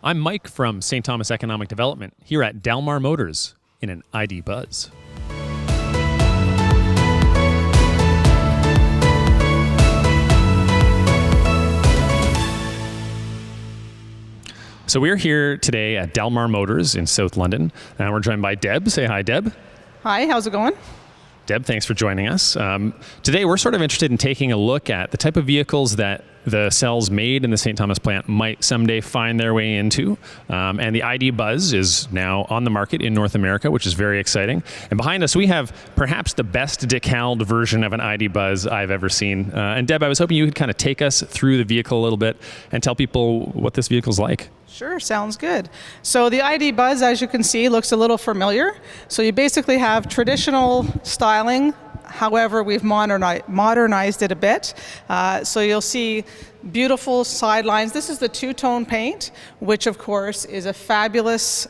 I'm Mike from St. Thomas Economic Development here at Dalmar Motors in an ID Buzz. So we're here today at Dalmar Motors in South London, and we're joined by Deb. Say hi, Deb. Hi, how's it going? Deb, thanks for joining us. Today we're sort of interested in taking a look at the type of vehicles that the cells made in the St. Thomas plant might someday find their way into. And the ID Buzz is now on the market in North America, which is very exciting. And behind us we have perhaps the best decaled version of an ID Buzz I've ever seen. And Deb, I was hoping you could kind of take us through the vehicle a little bit and tell people what this vehicle's like. Sure, sounds good. So the ID Buzz, as you can see, looks a little familiar. So you basically have traditional styling. However, we've modernized it a bit. So you'll see beautiful side lines. This is the two-tone paint, which of course is a fabulous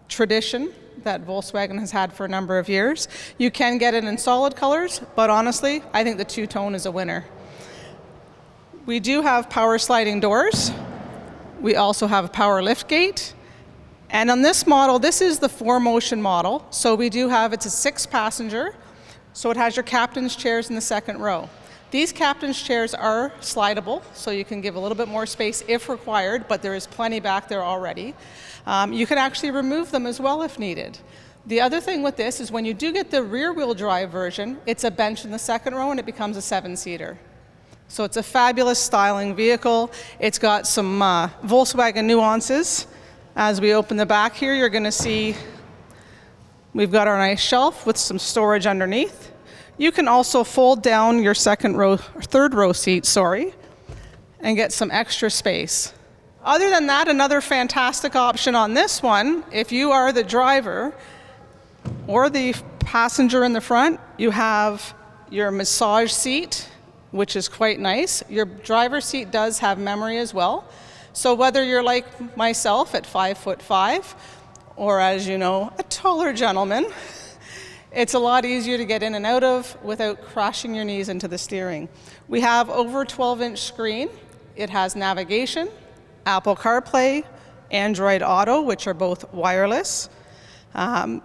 tradition that Volkswagen has had for a number of years. You can get it in solid colors, but honestly, I think the two-tone is a winner. We do have power sliding doors. We also have a power lift gate. And on this model, this is the 4Motion model. So we do have, it's a 6-passenger. So it has your captain's chairs in the second row. These captain's chairs are slidable, so you can give a little bit more space if required, but there is plenty back there already. You can actually remove them as well if needed. The other thing with this is when you do get the rear-wheel drive version, it's a bench in the second row and it becomes a 7-seater. So it's a fabulous styling vehicle. It's got some Volkswagen nuances. As we open the back here, you're going to see we've got our nice shelf with some storage underneath. You can also fold down your third row seat, and get some extra space. Other than that, another fantastic option on this one, if you are the driver or the passenger in the front, you have your massage seat, which is quite nice. Your driver's seat does have memory as well. So whether you're like myself at 5'5", or as you know, a taller gentleman, it's a lot easier to get in and out of without crashing your knees into the steering. We have over a 12-inch screen. It has navigation, Apple CarPlay, Android Auto, which are both wireless.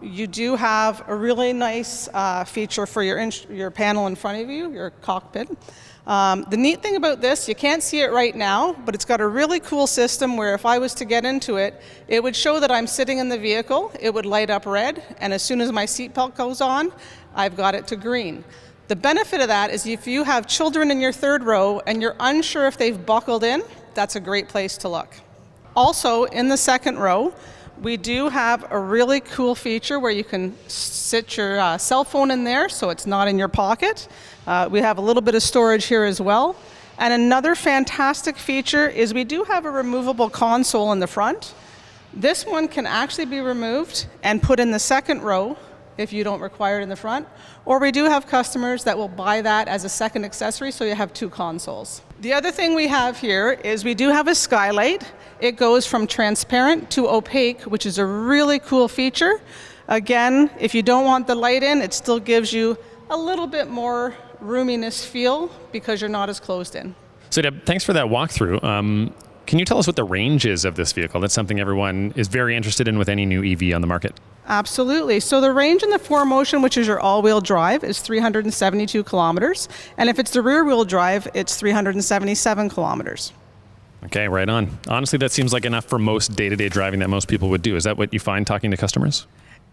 You do have a really nice feature for your panel in front of you, your cockpit. The neat thing about this, you can't see it right now, but it's got a really cool system where if I was to get into it, it would show that I'm sitting in the vehicle, it would light up red, and as soon as my seatbelt goes on, I've got it to green. The benefit of that is if you have children in your third row and you're unsure if they've buckled in, that's a great place to look. Also, in the second row, we do have a really cool feature where you can sit your cell phone in there so it's not in your pocket. We have a little bit of storage here as well. And another fantastic feature is we do have a removable console in the front. This one can actually be removed and put in the second row if you don't require it in the front. Or we do have customers that will buy that as a second accessory, so you have 2 consoles. The other thing we have here is we do have a skylight. It goes from transparent to opaque, which is a really cool feature. Again, if you don't want the light in, it still gives you a little bit more roominess feel because you're not as closed in. So Deb, thanks for that walkthrough. Can you tell us what the range is of this vehicle? That's something everyone is very interested in with any new EV on the market. Absolutely. So the range in the 4Motion, which is your all-wheel drive, is 372 kilometers. And if it's the rear-wheel drive, it's 377 kilometers. Okay, right on. Honestly, that seems like enough for most day-to-day driving that most people would do. Is that what you find talking to customers?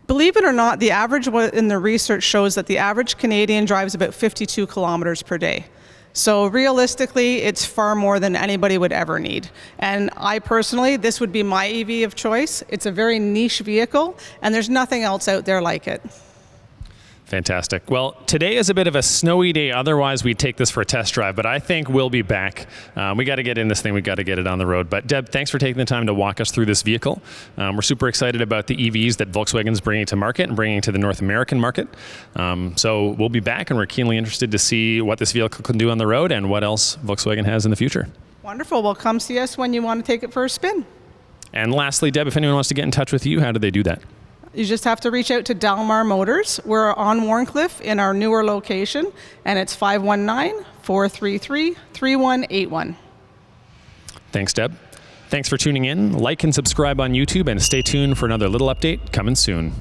Believe it or not, the average in the research shows that the average Canadian drives about 52 kilometers per day. So realistically, it's far more than anybody would ever need. And I personally, this would be my EV of choice. It's a very niche vehicle, and there's nothing else out there like it. Fantastic. Well, today is a bit of a snowy day. Otherwise, we'd take this for a test drive, but I think we'll be back. We got to get in this thing. We got to get it on the road. But Deb, thanks for taking the time to walk us through this vehicle. We're super excited about the EVs that Volkswagen's bringing to market and bringing to the North American market. So we'll be back, and we're keenly interested to see what this vehicle can do on the road and what else Volkswagen has in the future. Wonderful. Well, come see us when you want to take it for a spin. And lastly, Deb, if anyone wants to get in touch with you, how do they do that? You just have to reach out to Dalmar Motors. We're on Warncliffe in our newer location, and it's 519-433-3181. Thanks, Deb. Thanks for tuning in. Like and subscribe on YouTube, and stay tuned for another little update coming soon.